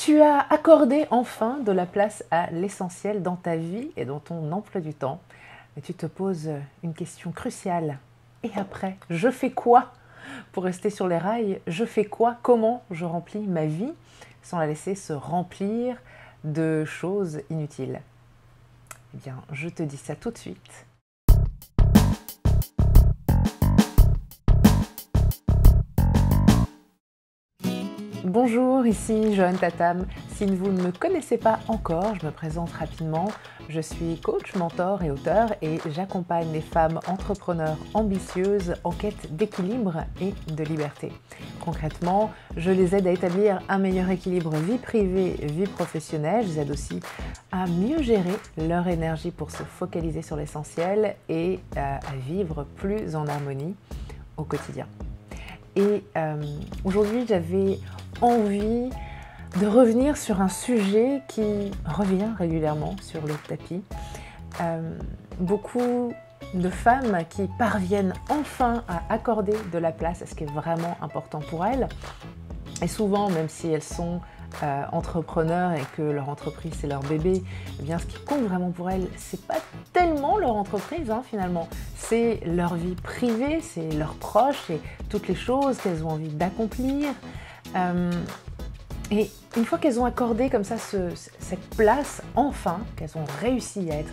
Tu as accordé enfin de la place à l'essentiel dans ta vie et dans ton emploi du temps. Et tu te poses une question cruciale. Et après, je fais quoi pour rester sur les rails? Je fais quoi? Comment je remplis ma vie sans la laisser se remplir de choses inutiles? Eh bien, je te dis ça tout de suite. Bonjour, ici Joanne Tatam. Si vous ne me connaissez pas encore, je me présente rapidement. Je suis coach, mentor et auteur et j'accompagne les femmes entrepreneurs ambitieuses en quête d'équilibre et de liberté. Concrètement, je les aide à établir un meilleur équilibre vie privée, vie professionnelle. Je les aide aussi à mieux gérer leur énergie pour se focaliser sur l'essentiel et à vivre plus en harmonie au quotidien. Et aujourd'hui, j'avais envie de revenir sur un sujet qui revient régulièrement sur le tapis. Beaucoup de femmes qui parviennent enfin à accorder de la place à ce qui est vraiment important pour elles. Et souvent, même si elles sont entrepreneurs et que leur entreprise c'est leur bébé, eh bien ce qui compte vraiment pour elles, c'est pas tellement leur entreprise finalement, c'est leur vie privée, c'est leurs proches et toutes les choses qu'elles ont envie d'accomplir. Et une fois qu'elles ont accordé comme ça cette place, enfin, qu'elles ont réussi à être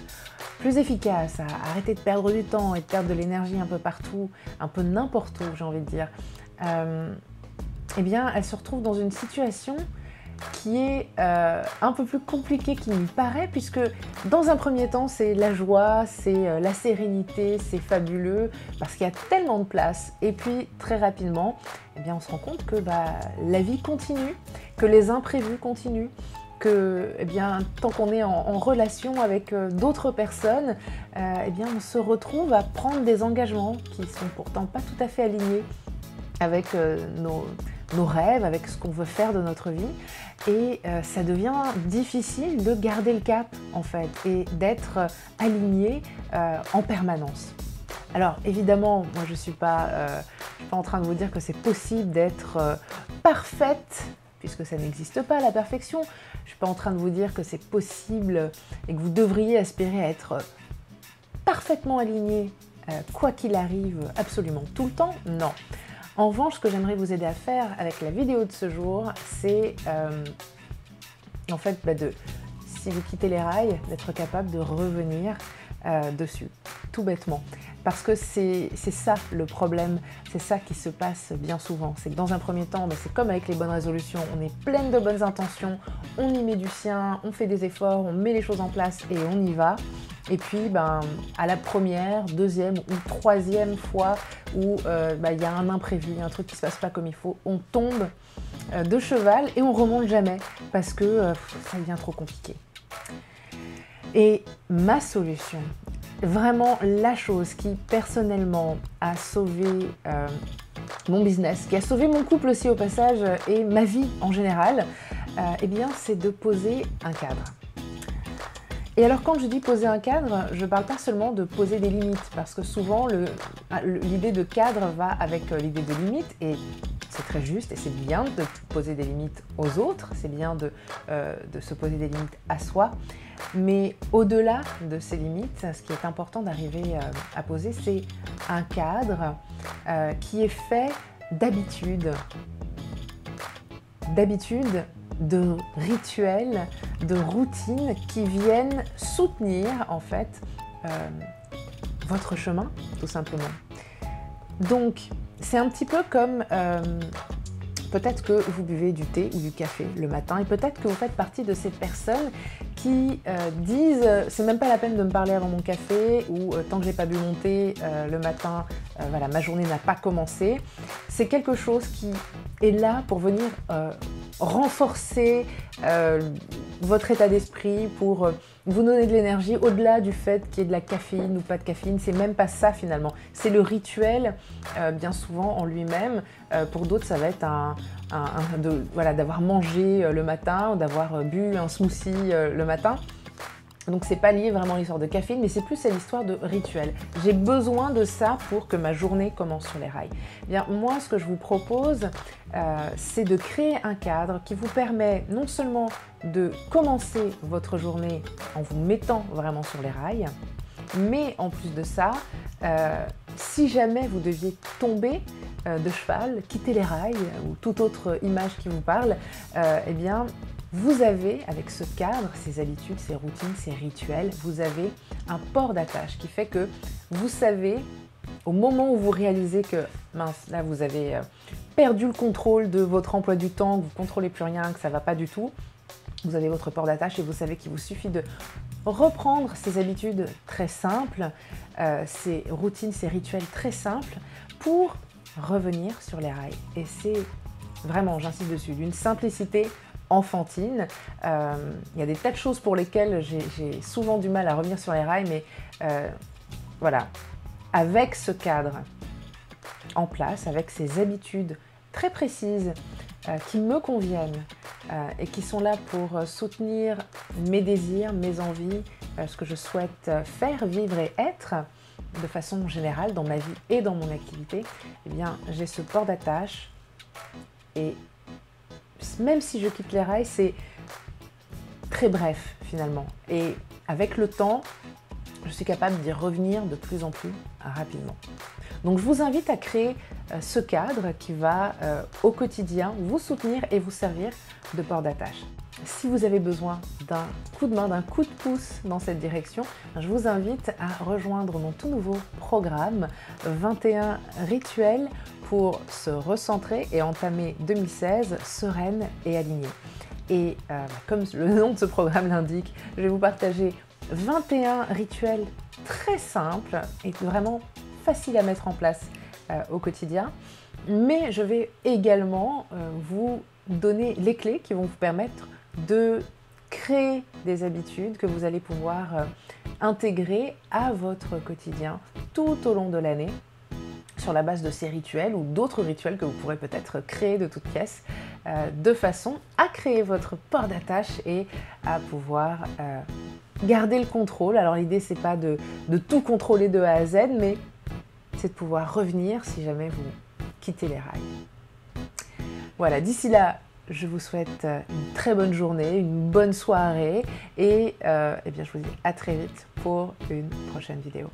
plus efficaces, à arrêter de perdre du temps et de perdre de l'énergie un peu partout, un peu n'importe où, j'ai envie de dire, eh bien, elles se retrouvent dans une situation qui est un peu plus compliquée qu'il n'y paraît, puisque dans un premier temps, c'est la joie, c'est la sérénité, c'est fabuleux, parce qu'il y a tellement de place. Et puis, très rapidement, eh bien, on se rend compte que la vie continue, que les imprévus continuent, que eh bien, tant qu'on est en relation avec d'autres personnes, eh bien, on se retrouve à prendre des engagements qui ne sont pourtant pas tout à fait alignés avec nos rêves, avec ce qu'on veut faire de notre vie. Et ça devient difficile de garder le cap, en fait, et d'être aligné en permanence. Alors, évidemment, moi, je ne suis pas en train de vous dire que c'est possible d'être parfaite, puisque ça n'existe pas, la perfection. Je ne suis pas en train de vous dire que c'est possible et que vous devriez aspirer à être parfaitement aligné, quoi qu'il arrive, absolument tout le temps. Non. En revanche, ce que j'aimerais vous aider à faire avec la vidéo de ce jour, c'est en fait si vous quittez les rails, d'être capable de revenir dessus, tout bêtement. Parce que c'est ça le problème, c'est ça qui se passe bien souvent. C'est que dans un premier temps, c'est comme avec les bonnes résolutions, on est pleine de bonnes intentions, on y met du sien, on fait des efforts, on met les choses en place et on y va. Et puis, à la première, deuxième ou troisième fois où y a un imprévu, un truc qui ne se passe pas comme il faut, on tombe de cheval et on remonte jamais parce que ça devient trop compliqué. Et ma solution, vraiment la chose qui personnellement a sauvé mon business, qui a sauvé mon couple aussi au passage et ma vie en général, eh bien, c'est de poser un cadre. Et alors quand je dis poser un cadre, je ne parle pas seulement de poser des limites, parce que souvent l'idée de cadre va avec l'idée de limite, et c'est très juste et c'est bien de poser des limites aux autres, c'est bien de se poser des limites à soi, mais au-delà de ces limites, ce qui est important d'arriver à poser, c'est un cadre qui est fait d'habitudes, de rituels, de routines qui viennent soutenir en fait votre chemin, tout simplement. Donc, c'est un petit peu comme peut-être que vous buvez du thé ou du café le matin et peut-être que vous faites partie de ces personnes qui disent « c'est même pas la peine de me parler avant mon café » ou « tant que j'ai pas bu mon thé le matin, voilà, ma journée n'a pas commencé ». C'est quelque chose qui est là pour venir renforcer votre état d'esprit, pour vous donner de l'énergie au-delà du fait qu'il y ait de la caféine ou pas de caféine. C'est même pas ça finalement, c'est le rituel bien souvent en lui-même. Pour d'autres ça va être d'avoir mangé le matin ou d'avoir bu un smoothie le matin. Donc c'est pas lié vraiment à l'histoire de caféine, mais c'est plus à l'histoire de rituel. J'ai besoin de ça pour que ma journée commence sur les rails. Eh bien, moi, ce que je vous propose, c'est de créer un cadre qui vous permet non seulement de commencer votre journée en vous mettant vraiment sur les rails, mais en plus de ça, si jamais vous deviez tomber de cheval, quitter les rails ou toute autre image qui vous parle, eh bien, vous avez, avec ce cadre, ces habitudes, ces routines, ces rituels, vous avez un port d'attache qui fait que vous savez, au moment où vous réalisez que, mince, là vous avez perdu le contrôle de votre emploi du temps, que vous ne contrôlez plus rien, que ça ne va pas du tout, vous avez votre port d'attache et vous savez qu'il vous suffit de reprendre ces habitudes très simples, ces routines, ces rituels très simples pour revenir sur les rails. Et c'est vraiment, j'insiste dessus, d'une simplicité enfantine. Il y a des tas de choses pour lesquelles j'ai souvent du mal à revenir sur les rails, mais voilà, avec ce cadre en place, avec ces habitudes très précises qui me conviennent et qui sont là pour soutenir mes désirs, mes envies, ce que je souhaite faire, vivre et être de façon générale dans ma vie et dans mon activité, eh bien j'ai ce port d'attache et même si je quitte les rails, c'est très bref finalement. Et avec le temps, je suis capable d'y revenir de plus en plus rapidement. Donc je vous invite à créer ce cadre qui va au quotidien vous soutenir et vous servir de port d'attache. Si vous avez besoin d'un coup de main, d'un coup de pouce dans cette direction, je vous invite à rejoindre mon tout nouveau programme 21 rituels pour se recentrer et entamer 2016 sereine et alignée. Et comme le nom de ce programme l'indique, je vais vous partager 21 rituels très simples et vraiment faciles à mettre en place au quotidien. Mais je vais également vous donner les clés qui vont vous permettre de créer des habitudes que vous allez pouvoir intégrer à votre quotidien tout au long de l'année sur la base de ces rituels ou d'autres rituels que vous pourrez peut-être créer de toutes pièces de façon à créer votre port d'attache et à pouvoir garder le contrôle. Alors l'idée c'est pas de tout contrôler de A à Z, mais c'est de pouvoir revenir si jamais vous quittez les rails. Voilà, d'ici là, je vous souhaite une très bonne journée, une bonne soirée et eh bien, je vous dis à très vite pour une prochaine vidéo.